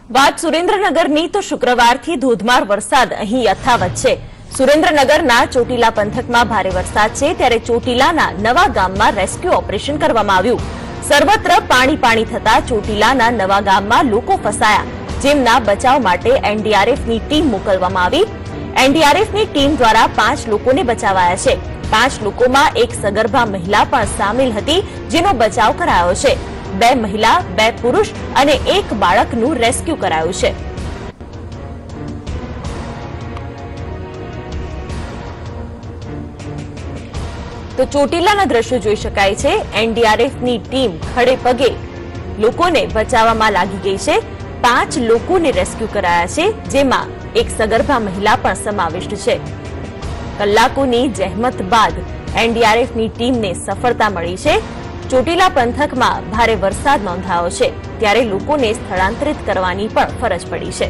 વાત સુરેન્દ્રનગરની તો શુક્રવારથી ધોધમાર વરસાદ અહીં યથાવત છે। સુરેન્દ્રનગરના ચોટીલા પંથકમાં ભારે વરસાદ છે, ત્યારે ચોટીલાના નવા ગામમાં રેસ્ક્યુ ઓપરેશન કરવામાં આવ્યું। સર્વત્ર પાણી થતા ચોટીલાના નવા ગામમાં લોકો ફસાયા, જેમના બચાવ માટે એનડીઆરએફની ટીમ મોકલવામાં આવી। એનડીઆરએફની ટીમ દ્વારા 5 લોકોને બચાવાયા છે। 5 લોકોમાં એક સગર્ભા મહિલા પણ સામેલ હતી, જેનો બચાવ કરાયો છે। 2 મહિલા, 2 પુરુષ અને 1 બાળકનું રેસ્ક્યુ કરાયું છે। તો ચોટીલાના દ્રશ્યો જોઈ શકાય છે। એનડીઆરએફની ટીમ ખડે પગે લોકોને બચાવવામાં લાગી ગઈ છે। 5 લોકોને રેસ્ક્યુ કરાયા છે, જેમાં એક સગર્ભા મહિલા પણ સમાવિષ્ટ છે। કલાકોની જહેમત બાદ એનડીઆરએફની ટીમને સફળતા મળી છે। ચોટીલા પંથકમાં ભારે વરસાદ નોંધાયો છે, ત્યારે લોકોને સ્થળાંતરિત કરવાની પણ ફરજ પડી છે।